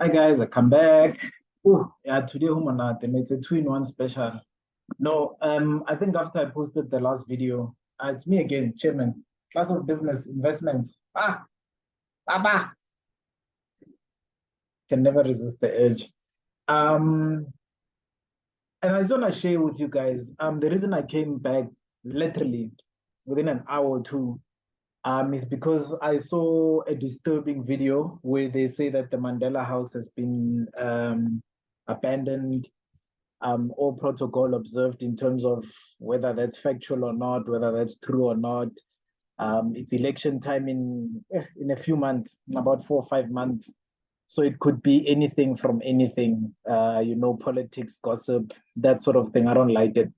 Hi guys, I come back. Oh, yeah, today home on nothing. It's a two-in-one special. No, I think after I posted the last video, it's me again, Chairman, Class of Business Investments. Baba, can never resist the urge. Um, and I just want to share with you guys, the reason I came back literally within an hour or two, is because I saw a disturbing video where they say that the Mandela House has been abandoned, all protocol observed in terms of whether that's factual or not, whether that's true or not. It's election time in a few months, in about 4 or 5 months. So it could be anything from anything, politics, gossip, that sort of thing. I don't like it.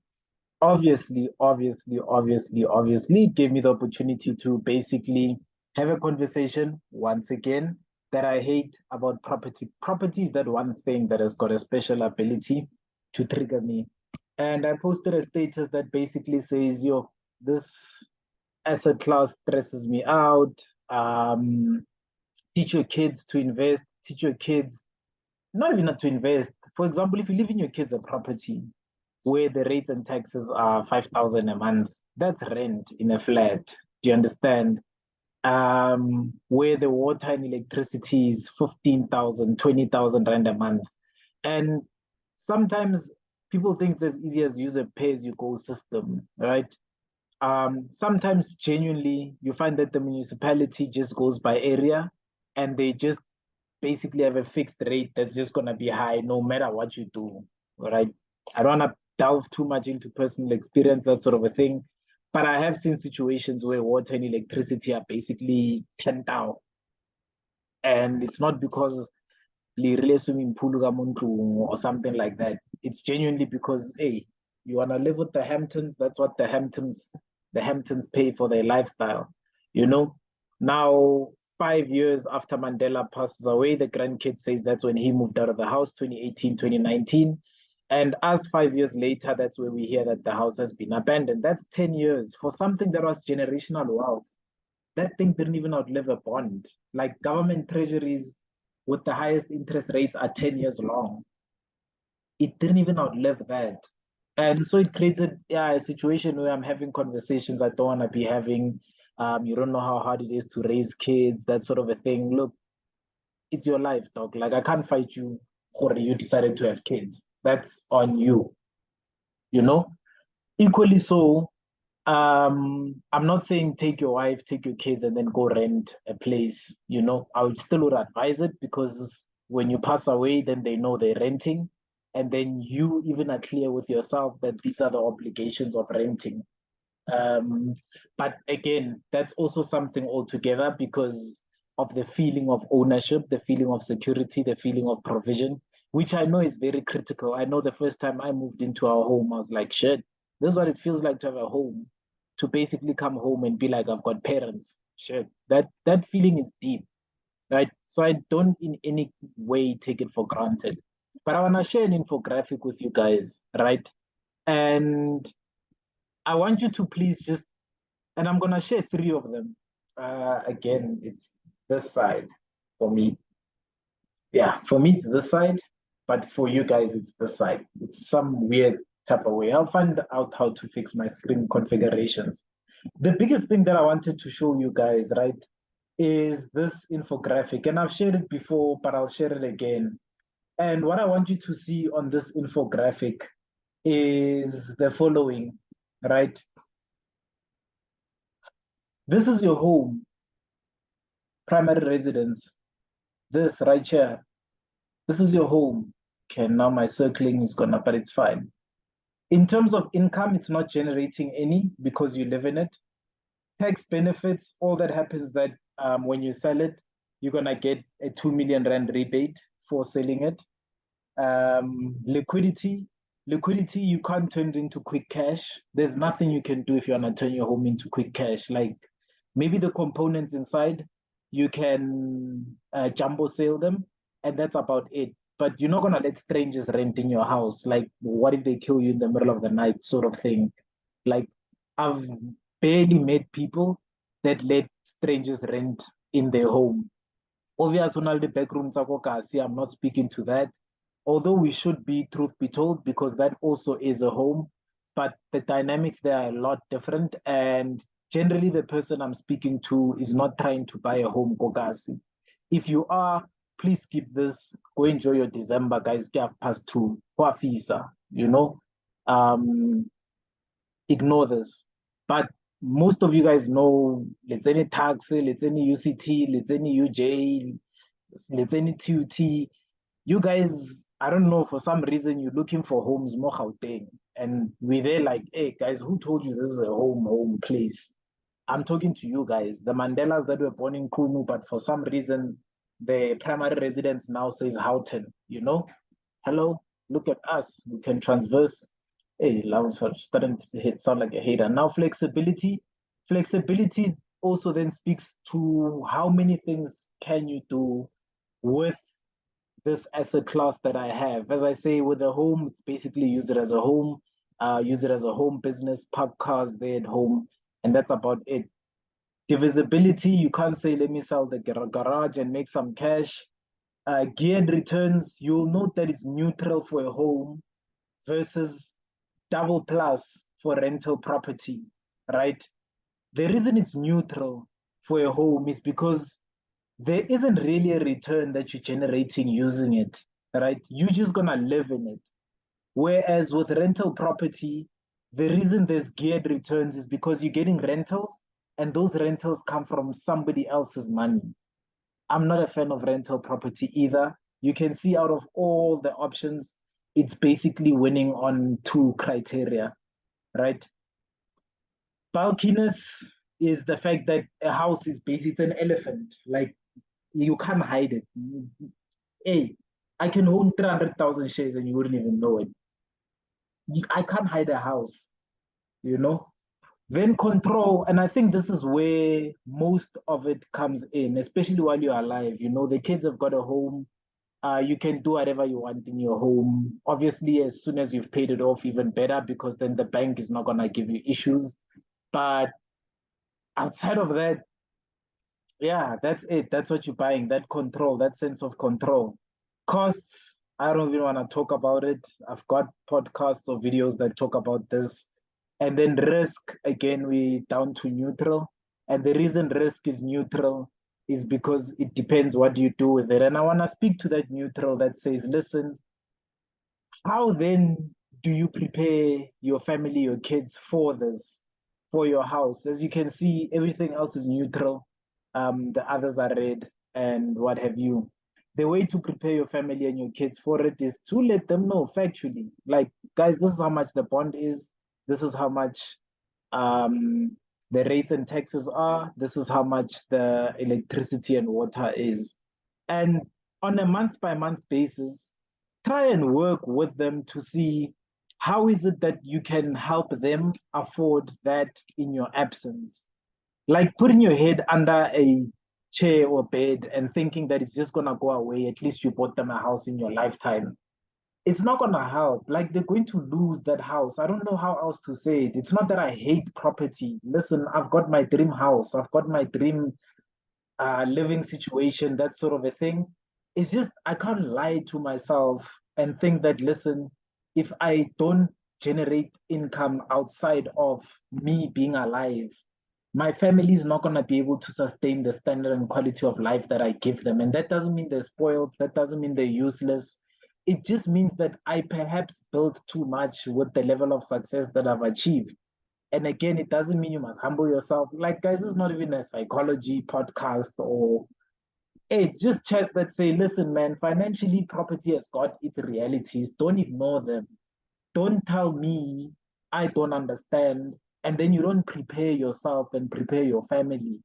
Obviously, it gave me the opportunity to basically have a conversation once again that I hate about property. Property is that one thing that has got a special ability to trigger me. And I posted a status that basically says, yo, this asset class stresses me out. Teach your kids to invest, teach your kids not even not to invest. For example, if you live in your kids a property where the rates and taxes are 5,000 a month, that's rent in a flat. Do you understand? Where the water and electricity is 15,000, 20,000 rand a month. And sometimes people think it's as easy as use a pay-as-you-go system, right? Sometimes genuinely you find that the municipality just goes by area and they just basically have a fixed rate that's just going to be high no matter what you do, right? I don't want to delve too much into personal experience, that sort of a thing, but I have seen situations where water and electricity are basically 10,000, and it's not because lirile swimming pool or something like that. It's genuinely because, hey, you want to live with the Hamptons, that's what the Hamptons pay for their lifestyle, you know. Now 5 years after Mandela passes away, the grandkid says that's when he moved out of the house, 2018, 2019. And as 5 years later, that's where we hear that the house has been abandoned. That's 10 years for something that was generational wealth. That thing didn't even outlive a bond. Like government treasuries with the highest interest rates are 10 years long. It didn't even outlive that. And so it created, yeah, a situation where I'm having conversations I don't want to be having. You don't know how hard it is to raise kids, that sort of a thing. Look, it's your life, dog. Like I can't fight you or you decided to have kids. That's on you, you know? Equally so, I'm not saying take your wife, take your kids, and then go rent a place. I would still would advise it because when you pass away, then they know they're renting, and then you even are clear with yourself that these are the obligations of renting. Um, but again, that's also something altogether because of the feeling of ownership, the feeling of security, the feeling of provision, which I know is very critical. I know the first time I moved into our home, I was like, shit, this is what it feels like to have a home, to basically come home and be like, I've got parents. Shit, that feeling is deep, right? So I don't in any way take it for granted. But I want to share an infographic with you guys, right? And I want you to please just, and I'm gonna share three of them. Again, it's this side for me. Yeah, for me it's this side, but for you guys it's this side. It's some weird type of way. I'll find out how to fix my screen configurations. The biggest thing that I wanted to show you guys, right, is this infographic. And I've shared it before, but I'll share it again. And what I want you to see on this infographic is the following, right? This is your home, primary residence. This right here, this is your home. Okay, now my circling is gone up, but it's fine. In terms of income, it's not generating any because you live in it. Tax benefits, all that happens that when you sell it, you're gonna get a 2 million rand rebate for selling it. Liquidity, you can't turn it into quick cash. There's nothing you can do if you want to turn your home into quick cash. Like maybe the components inside, you can jumbo sale them, and that's about it. But you're not gonna let strangers rent in your house. Like, what if they kill you in the middle of the night, sort of thing? Like, I've barely met people that let strangers rent in their home. Obvious on all the backroom kasi, I'm not speaking to that. Although we should be, truth be told, because that also is a home, but the dynamics there are a lot different. And generally, the person I'm speaking to is not trying to buy a home, Kokasi. If you are, please skip this. Go enjoy your December, guys. Get past two. Visa, you know. Um, Ignore this. But most of you guys know, let's any taxi, let's any UCT, let's any UJ, let's any TUT. You guys, I don't know, for some reason you're looking for homes more Gauteng. And we're there like, hey guys, who told you this is a home place? I'm talking to you guys, the Mandelas that were born in Kunu, but for some reason the primary residence now says Houghton, you know? Hello, look at us. We can transverse. Hey, loud starting to sound like a hater. Now flexibility. Flexibility also then speaks to how many things can you do with this asset class that I have. As I say, with a home, it's basically use it as a home, use it as a home business, park cars there at home, and that's about it. Divisibility, you can't say, let me sell the garage and make some cash. Geared returns, you'll note that it's neutral for a home versus double plus for rental property, right? The reason it's neutral for a home is because there isn't really a return that you're generating using it, right? You're just gonna live in it. Whereas with rental property, the reason there's geared returns is because you're getting rentals and those rentals come from somebody else's money. I'm not a fan of rental property either. You can see out of all the options, it's basically winning on two criteria, right? Bulkiness is the fact that a house is basically an elephant. Like you can't hide it. Hey, I can own 300,000 shares and you wouldn't even know it. I can't hide a house, you know? Then control, and I think this is where most of it comes in, especially while you're alive. You know, the kids have got a home. You can do whatever you want in your home. Obviously, as soon as you've paid it off, even better, because then the bank is not gonna give you issues. But outside of that, yeah, that's it. That's what you're buying, that control, that sense of control. Costs, I don't even want to talk about it. I've got podcasts or videos that talk about this. And then risk, again, we down to neutral. And the reason risk is neutral is because it depends what you do with it. And I want to speak to that neutral that says, listen, how then do you prepare your family, your kids for this, for your house? As you can see, everything else is neutral. The others are red and what have you. The way to prepare your family and your kids for it is to let them know factually, like, guys, this is how much the bond is. This is how much um, the rates and taxes are. This is how much the electricity and water is. And on a month by month basis, try and work with them to see how is it that you can help them afford that in your absence. Like putting your head under a chair or bed and thinking that it's just gonna go away. At least you bought them a house in your lifetime. It's not gonna help. Like they're going to lose that house. I don't know how else to say it. It's not that I hate property. Listen, I've got my dream house. I've got my dream living situation, that sort of a thing. It's just I can't lie to myself and think that, listen, if I don't generate income outside of me being alive, my family is not going to be able to sustain the standard and quality of life that I give them. And that doesn't mean they're spoiled, that doesn't mean they're useless. It just means that I perhaps built too much with the level of success that I've achieved. And again, it doesn't mean you must humble yourself. Like, guys, this is not even a psychology podcast or hey, it's just chats that say, listen, man, financially, property has got its realities. Don't ignore them. Don't tell me I don't understand. And then you don't prepare yourself and prepare your family.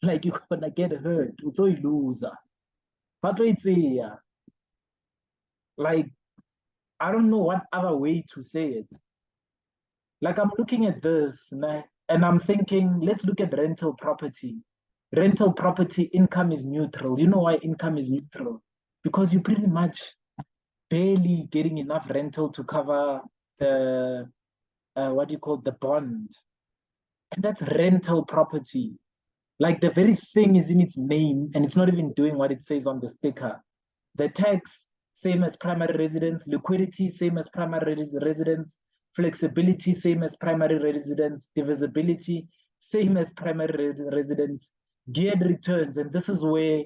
Like you're gonna get hurt. You're a loser. But wait, say, like, I don't know what other way to say it. Like I'm looking at this nah, and I'm thinking, let's look at rental property. Rental property income is neutral. You know why income is neutral? Because you pretty much barely getting enough rental to cover the what do you call the bond, and that's rental property. Like the very thing is in its name and it's not even doing what it says on the sticker. The tax, same as primary residence. Liquidity, same as primary residence. Flexibility, same as primary residence. Divisibility, same as primary residence. Geared returns, and this is where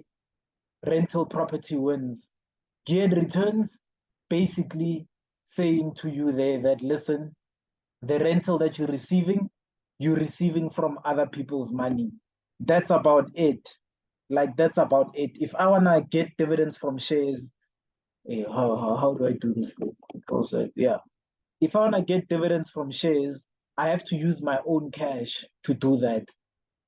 rental property wins. Geared returns, basically saying to you there that, listen, the rental that you're receiving from other people's money. That's about it. Like, that's about it. If I want to get dividends from shares, how do I do this thing? Because, yeah. If I want to get dividends from shares, I have to use my own cash to do that.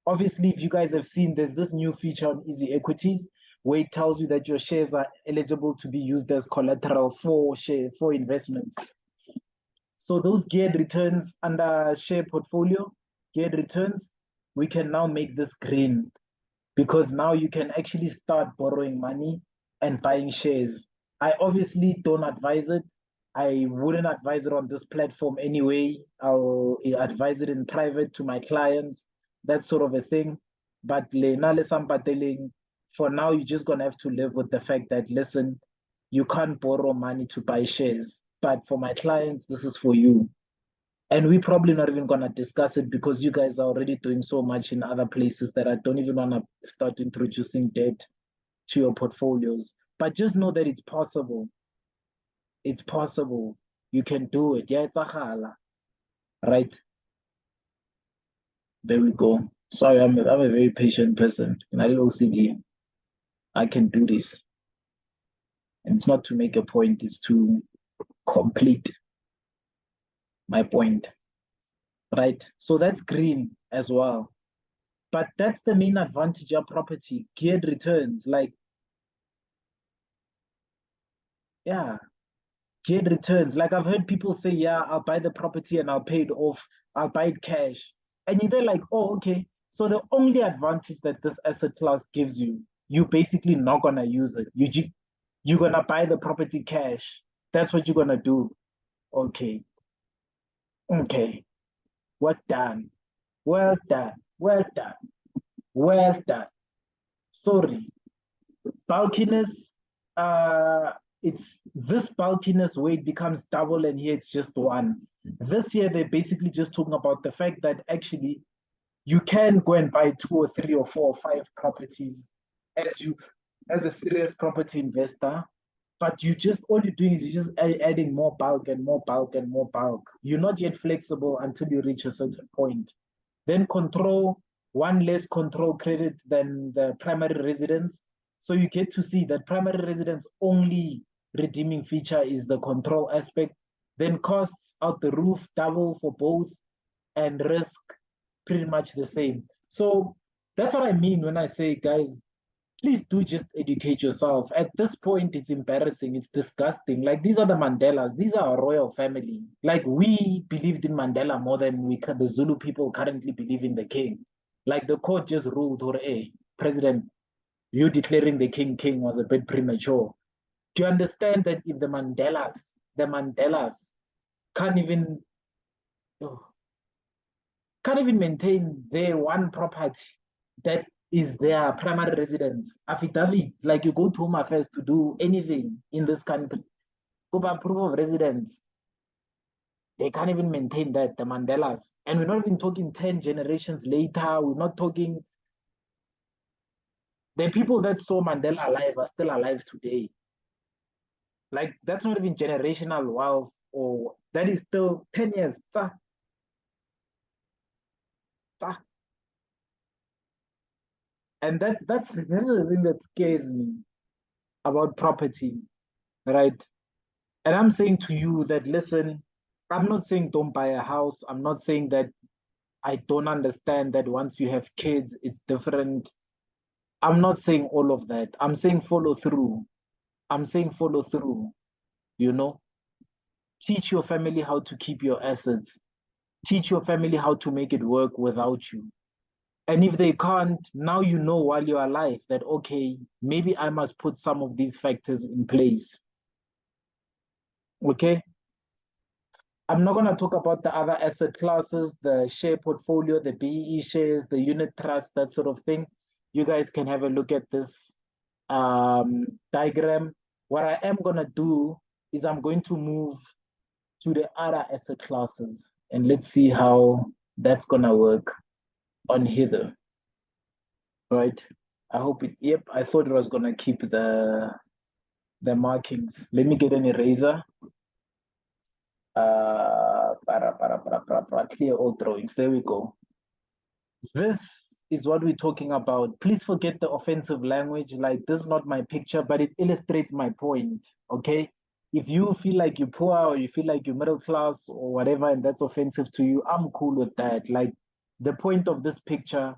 Obviously, if you guys have seen, there's this new feature on Easy Equities where it tells you that your shares are eligible to be used as collateral for investments. So those geared returns under share portfolio, geared returns, we can now make this green because now you can actually start borrowing money and buying shares. I obviously don't advise it. I wouldn't advise it on this platform anyway. I'll advise it in private to my clients, that sort of a thing. But for now, you're just gonna have to live with the fact that, listen, you can't borrow money to buy shares. But for my clients, this is for you. And we're probably not even going to discuss it because you guys are already doing so much in other places that I don't even want to start introducing debt to your portfolios. But just know that it's possible. It's possible. You can do it. Yeah, it's a hala. Right? There we go. Sorry, I'm a very patient person. In a little OCD, I can do this. And it's not to make a point, it's to complete my point. Right? So that's green as well. But that's the main advantage of property, geared returns. Like, yeah, geared returns. Like I've heard people say, yeah, I'll buy the property and I'll pay it off. I'll buy it cash. And you're like, oh, okay. So the only advantage that this asset class gives you, you basically not gonna use it. You're gonna buy the property cash. That's what you're gonna do. Okay. Okay. Well done. Well done. Well done. Well done. Sorry. Bulkiness, it's this bulkiness where it becomes double and here it's just one. This year they're basically just talking about the fact that actually you can go and buy 2 or 3 or 4 or 5 properties as a serious property investor, but all you're doing is you're just adding more bulk and more bulk and more bulk. You're not yet flexible until you reach a certain point. Then one less control credit than the primary residence. So you get to see that primary residence only redeeming feature is the control aspect. Then costs out the roof, double for both, and risk pretty much the same. So that's what I mean when I say, guys, please do just educate yourself. At this point, it's embarrassing. It's disgusting. Like, these are the Mandelas. These are our royal family. Like, we believed in Mandela more than the Zulu people currently believe in the king. Like, the court just ruled, or hey, president, you declaring the king was a bit premature. Do you understand that if the Mandelas can't even oh, can't even maintain their one property that is their primary residence. Affidavit, like you go to Home Affairs to do anything in this country, go by proof of residence. They can't even maintain that, the Mandelas. And we're not even talking 10 generations later. We're not talking. The people that saw Mandela alive are still alive today. Like, that's not even generational wealth, or that is still 10 years. Tsa, tsa. And that's the thing that scares me about property, right? And I'm saying to you that, listen, I'm not saying don't buy a house. I'm not saying that I don't understand that once you have kids, it's different. I'm not saying all of that. I'm saying follow through. I'm saying follow through, you know? Teach your family how to keep your assets. Teach your family how to make it work without you. And if they can't, now you know while you're alive that, okay, maybe I must put some of these factors in place. Okay? I'm not going to talk about the other asset classes, the share portfolio, the BE shares, the unit trust, that sort of thing. You guys can have a look at this diagram. What I am going to do is I'm going to move to the other asset classes and let's see how that's going to work on hither, right? I hope it, yep, I thought it was going to keep the markings. Let me get an eraser. Clear all drawings. There we go. This is what we're talking about. Please forget the offensive language. Like, this is not my picture, but it illustrates my point. Okay. If you feel like you're poor or you feel like you're middle class or whatever, and that's offensive to you, I'm cool with that. Like, the point of this picture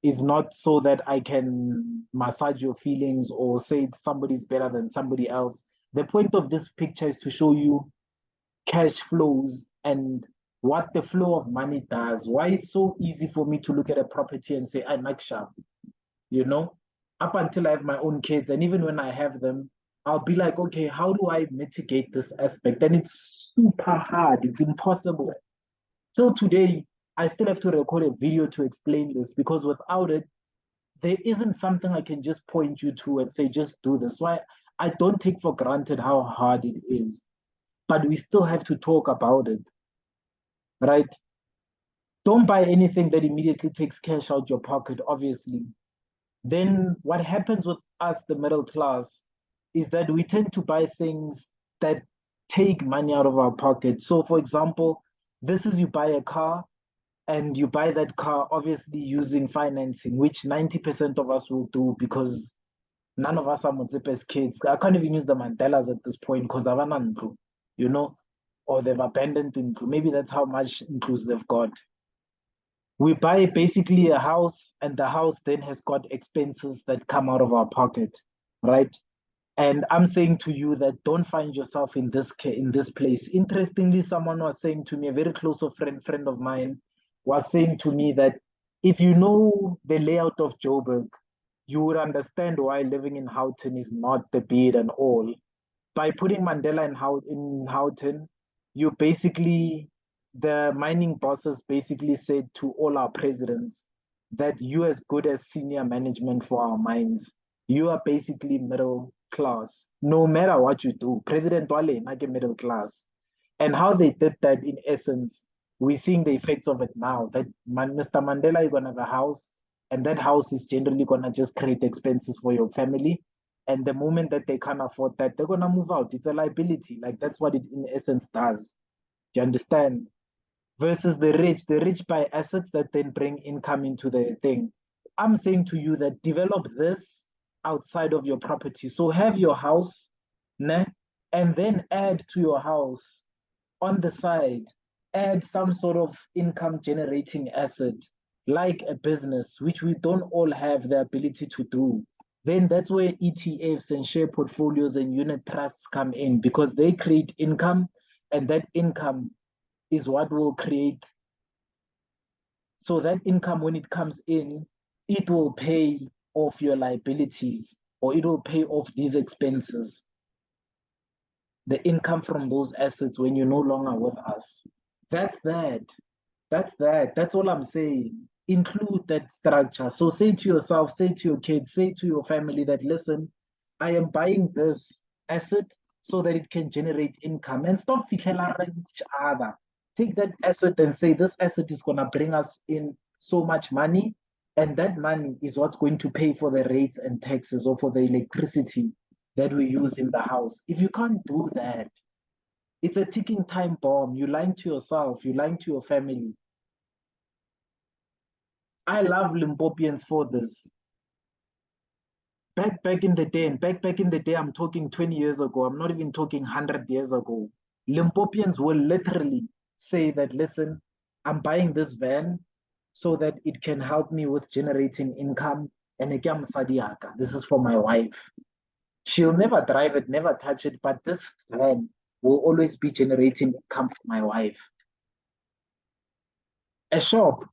is not so that I can massage your feelings or say somebody's better than somebody else. The point of this picture is to show you cash flows and what the flow of money does. Why it's so easy for me to look at a property and say, I like sharp, you know, up until I have my own kids. And even when I have them, I'll be like, okay, how do I mitigate this aspect? And it's super hard. It's impossible. Till today, I still have to record a video to explain this because without it, there isn't something I can just point you to and say, just do this. So I don't take for granted how hard it is, but we still have to talk about it, right? Don't buy anything that immediately takes cash out your pocket, obviously. Then what happens with us, the middle class, is that we tend to buy things that take money out of our pocket. So, for example, this is you buy a car and you buy that car obviously using financing, which 90% of us will do because none of us are Motsepe's kids. I can't even use the Mandelas at this point because Avanandru, you know, or they've abandoned Indru. Maybe that's how much includes they've got. We buy basically a house, and the house then has got expenses that come out of our pocket, right? And I'm saying to you that don't find yourself in this place. Interestingly, someone was saying to me, a very close friend of mine, was saying to me that if you know the layout of Joburg, you would understand why living in Houghton is not the bid and all. By putting Mandela in Houghton, you basically, the mining bosses basically said to all our presidents that you as good as senior management for our mines, you are basically middle class, no matter what you do. President Wale, like a middle class. And how they did that in essence, we're seeing the effects of it now. That Mr. Mandela, you're gonna have a house, and that house is generally gonna just create expenses for your family. And the moment that they can't afford that, they're gonna move out. It's a liability. Like that's what it in essence does. Do you understand? Versus the rich buy assets that then bring income into the thing. I'm saying to you that develop this outside of your property. So have your house, ne? And then add to your house on the side, add some sort of income generating asset like a business, which we don't all have the ability to do. Then that's where ETFs and share portfolios and unit trusts come in because they create income, and that income is what will create. So that income, when it comes in, it will pay off your liabilities or it will pay off these expenses, the income from those assets when you're no longer with us. That's that. That's that. That's all I'm saying. Include that structure. So say to yourself, say to your kids, say to your family that, listen, I am buying this asset so that it can generate income and stop fitlhelang each other. Take that asset and say, this asset is going to bring us in so much money. And that money is what's going to pay for the rates and taxes or for the electricity that we use in the house. If you can't do that, it's a ticking time bomb. You're lying to yourself, you're lying to your family. I love Limpopians for this. Back in the day, and back in the day, I'm talking 20 years ago. I'm not even talking 100 years ago. Limpopians will literally say that, listen, I'm buying this van so that it can help me with generating income. And again, Sadiaka, this is for my wife. She'll never drive it, never touch it, but this van will always be generating income for my wife. A shop,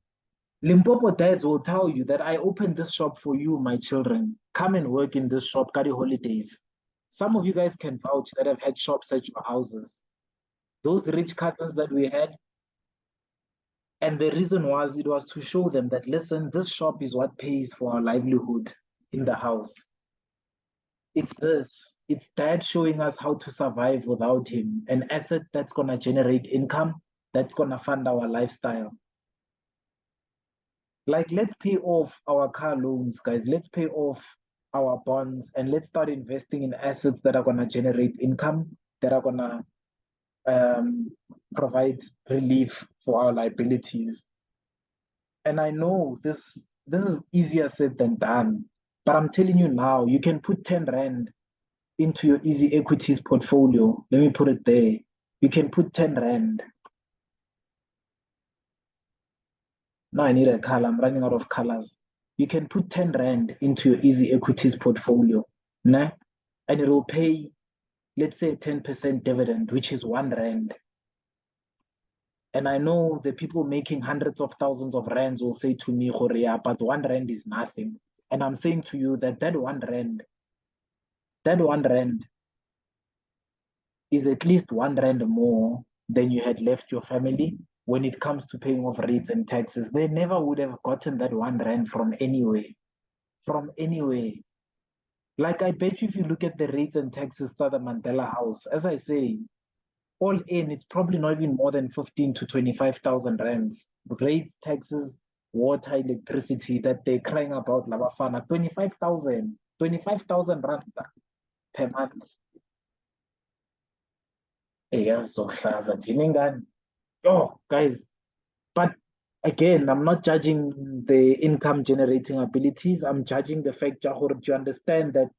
Limpopo dads will tell you that I opened this shop for you, my children. Come and work in this shop, carry holidays. Some of you guys can vouch that I've had shops at your houses. Those rich cousins that we had. And the reason was it was to show them that, listen, this shop is what pays for our livelihood in the house. It's this. It's dad showing us how to survive without him, an asset that's going to generate income, that's going to fund our lifestyle. Like, let's pay off our car loans, guys. Let's pay off our bonds and let's start investing in assets that are going to generate income, that are going to provide relief for our liabilities. And I know this is easier said than done, but I'm telling you now, you can put 10 Rand into your easy equities portfolio. Let me put it there. You can put 10 Rand. Now I need a color. I'm running out of colors. You can put 10 Rand into your easy equities portfolio, nah? And it will pay, let's say, 10% dividend, which is 1 Rand. And I know the people making hundreds of thousands of rands will say to me, yeah, but 1 Rand is nothing. And I'm saying to you that that 1 Rand is at least 1 Rand more than you had left your family when it comes to paying off rates and taxes. They never would have gotten that 1 Rand from anywhere. From anywhere. Like I bet you if you look at the rates and taxes to the Mandela house, as I say, all in, it's probably not even more than 15 to 25,000 rands. Rates, taxes, water, electricity that they're crying about, Labafana, 25,000 rand per month. Eyazohlaza thina ingane. Oh, guys, but again, I'm not judging the income generating abilities. I'm judging the fact, Jahor, to understand that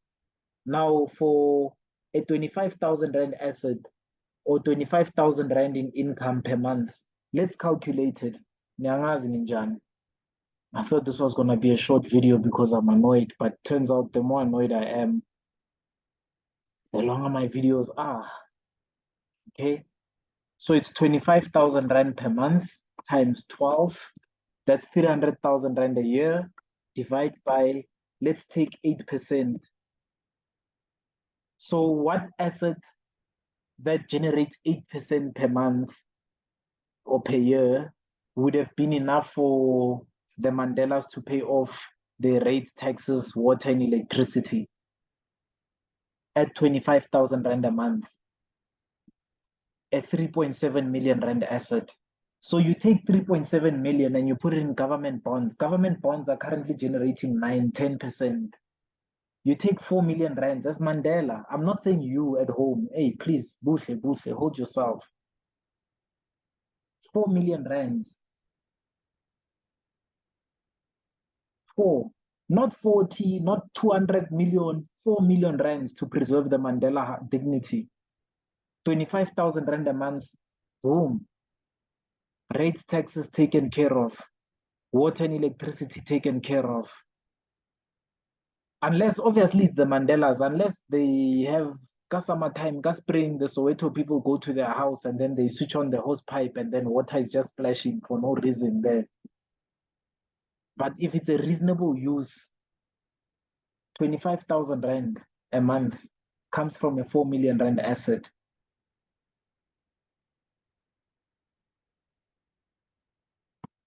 now for a 25,000 rand asset or 25,000 rand in income per month, let's calculate it. Nyangazi ninjani. I thought this was going to be a short video because I'm annoyed, but turns out the more annoyed I am, the longer my videos are. Okay. So it's 25,000 rand per month times 12. That's 300,000 rand a year. Divide by, let's take 8%. So what asset that generates 8% per month or per year would have been enough for the Mandelas to pay off the rates, taxes, water, and electricity at 25,000 rand a month, a 3.7 million rand asset. So you take 3.7 million and you put it in government bonds. Government bonds are currently generating 9-10%. You take 4 million rands as Mandela. I'm not saying you at home. Hey, please, Buhle, hold yourself. 4 million rands. 4, not 40, not 200 million, 4 million rands to preserve the Mandela dignity. 25,000 rand a month, boom. Rates, taxes taken care of. Water and electricity taken care of. Unless, obviously, it's the Mandelas, unless they have summertime, gas spraying, the Soweto people go to their house and then they switch on the hose pipe and then water is just splashing for no reason there. But if it's a reasonable use, 25,000 rand a month comes from a 4 million rand asset.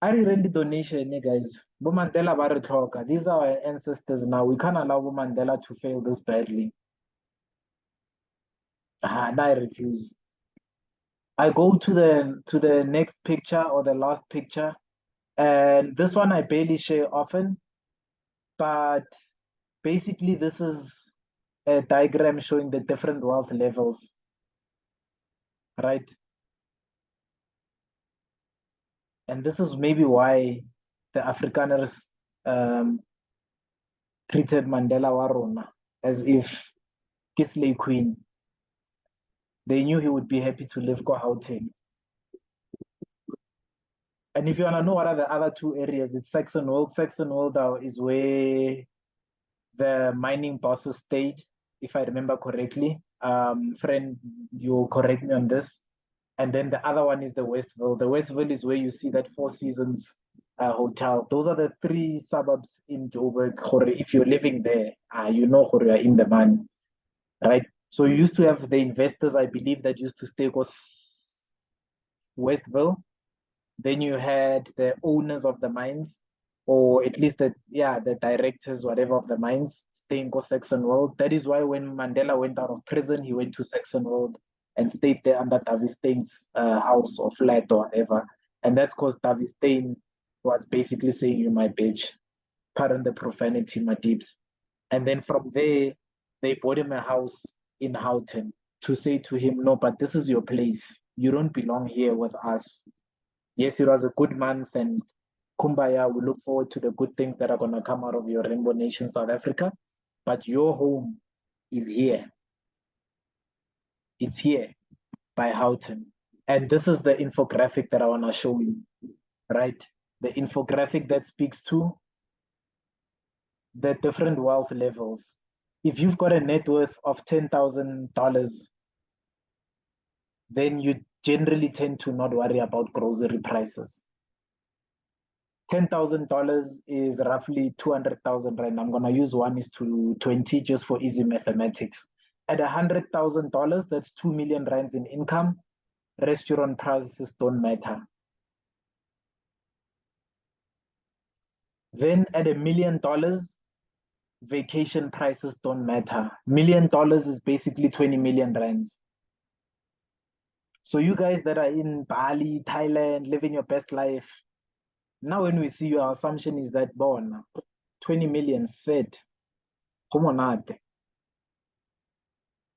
I rent donation, guys. Bo Mandela ba re tlhoka. These are our ancestors now. We can't allow Bo Mandela to fail this badly. And I refuse. I go to the next picture or the last picture. And this one I barely share often, but basically this is a diagram showing the different wealth levels, right? And this is maybe why the Afrikaners treated Mandela Warona as if Kisley Queen. They knew he would be happy to live Gauteng. And if you want to know what are the other two areas, it's Saxonwold. Saxonwold is where the mining bosses stayed, if I remember correctly. Friend, you correct me on this. And then the other one is the Westville. The Westville is where you see that Four Seasons hotel. Those are the three suburbs in Joburg. If you're living there, you know you are in the money, right? So you used to have the investors, I believe, that used to stay Westville. Then you had the owners of the mines, or at least the directors, whatever, of the mines, staying in Saxon World. That is why when Mandela went out of prison, he went to Saxon World and stayed there under David Stein's house or flat or whatever. And that's because David Stein was basically saying, "You my bitch," pardon the profanity, my deeps. And then from there, they bought him a house in Houghton to say to him, "No, but this is your place. You don't belong here with us." Yes, it was a good month, and Kumbaya, we look forward to the good things that are going to come out of your Rainbow Nation, South Africa. But your home is here. It's here by Houghton. And this is the infographic that I want to show you, right? The infographic that speaks to the different wealth levels. If you've got a net worth of $10,000, then you generally tend to not worry about grocery prices. $10,000 is roughly 200,000 rand. I'm gonna use 1:20 just for easy mathematics. At $100,000, that's 2 million rands in income. Restaurant prices don't matter. Then at $1 million, vacation prices don't matter. $1 million is basically 20 million rands. So you guys that are in Bali, Thailand, living your best life, now when we see you, our assumption is that born 20 million set. Come on out.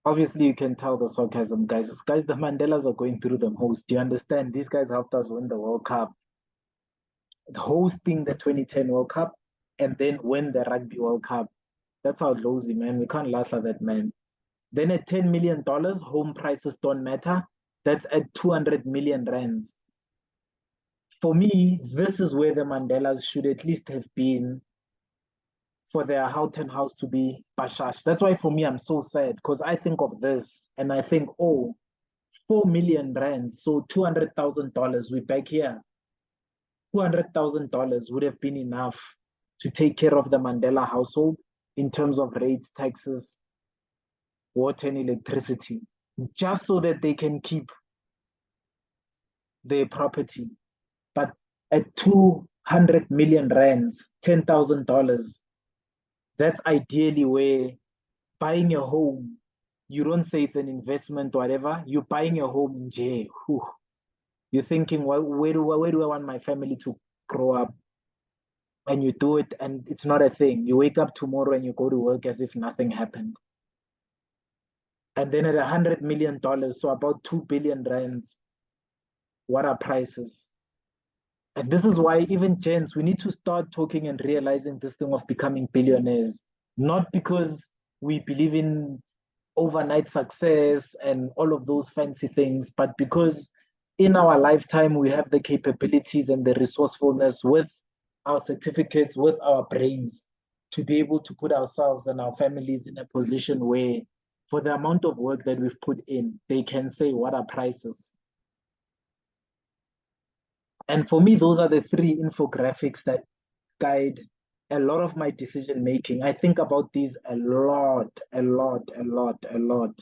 Obviously, you can tell the sarcasm, guys. Guys, the Mandelas are going through the most. Do you understand? These guys helped us win the World Cup, hosting the 2010 World Cup, and then win the Rugby World Cup. That's how lousy, man. We can't laugh at that, man. Then at $10 million, home prices don't matter. That's at 200 million rands. For me, this is where the Mandelas should at least have been for their Houghton house to be Bashash. That's why for me, I'm so sad because I think of this and I think, oh, 4 million rands, so $200,000, we're back here. $200,000 would have been enough to take care of the Mandela household in terms of rates, taxes, water, and electricity, just so that they can keep their property. But at 200 million rands, $10,000, that's ideally where buying a home, you don't say it's an investment or whatever, you're buying a home in jail. You're thinking, well, where do I want my family to grow up? And you do it, and it's not a thing. You wake up tomorrow and you go to work as if nothing happened. And then at $100 million, so about 2 billion rands, what are prices? And this is why even gents, we need to start talking and realizing this thing of becoming billionaires, not because we believe in overnight success and all of those fancy things, but because in our lifetime we have the capabilities and the resourcefulness with our certificates, with our brains, to be able to put ourselves and our families in a position where, for the amount of work that we've put in, they can say, what are prices? And for me, those are the three infographics that guide a lot of my decision making. I think about these a lot, a lot, a lot, a lot,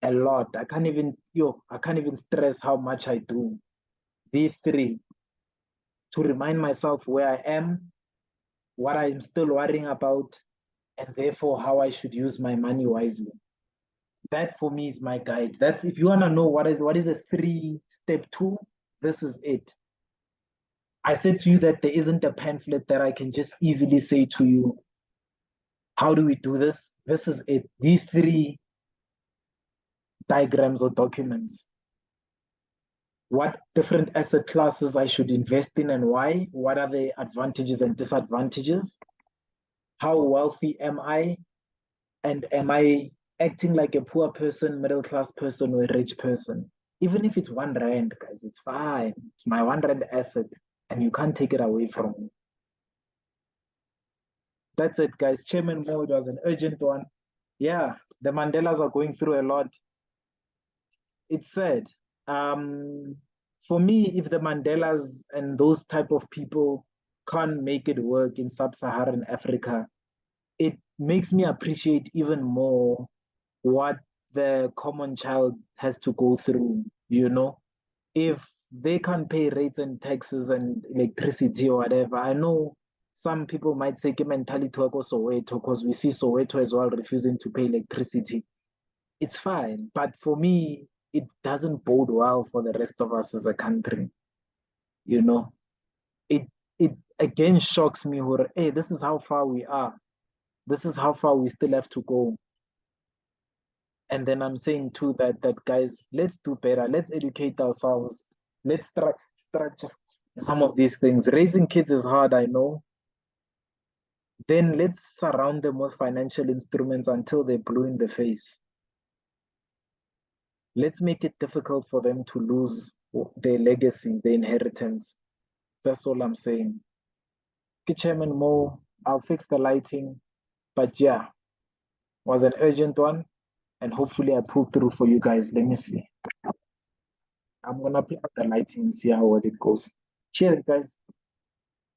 a lot. I can't even stress how much I do. These three, to remind myself where I am, what I'm still worrying about, and therefore how I should use my money wisely. That for me is my guide. That's if you want to know what is a 3-step tool, this is it. I said to you that there isn't a pamphlet that I can just easily say to you, how do we do this? This is it. These three diagrams or documents. What different asset classes I should invest in and why? What are the advantages and disadvantages? How wealthy am I? And am I acting like a poor person, middle class person, or a rich person? Even if it's 1 rand, guys, it's fine. It's my 1 rand asset, and you can't take it away from me. That's it, guys. Chairman mode was an urgent one. Yeah, the Mandelas are going through a lot. It's sad. For me, if the Mandelas and those type of people can't make it work in sub-Saharan Africa, it makes me appreciate even more what the common child has to go through, you know? if they can't pay rates and taxes and electricity or whatever, I know some people might say mentality to go Soweto because we see Soweto as well refusing to pay electricity. It's fine, but for me, it doesn't bode well for the rest of us as a country. You know, it it again shocks me. Hey, this is how far we are. This is how far we still have to go. And then I'm saying too that guys, let's do better. Let's educate ourselves. Let's structure some of these things. Raising kids is hard, I know. Then let's surround them with financial instruments until they're blue in the face. Let's make it difficult for them to lose their legacy, their inheritance. That's all I'm saying. Okay, Chairman Mo, I'll fix the lighting. But yeah, was an urgent one. And hopefully I pull through for you guys. Let me see. I'm gonna play up the lighting and see how well it goes. Cheers, guys.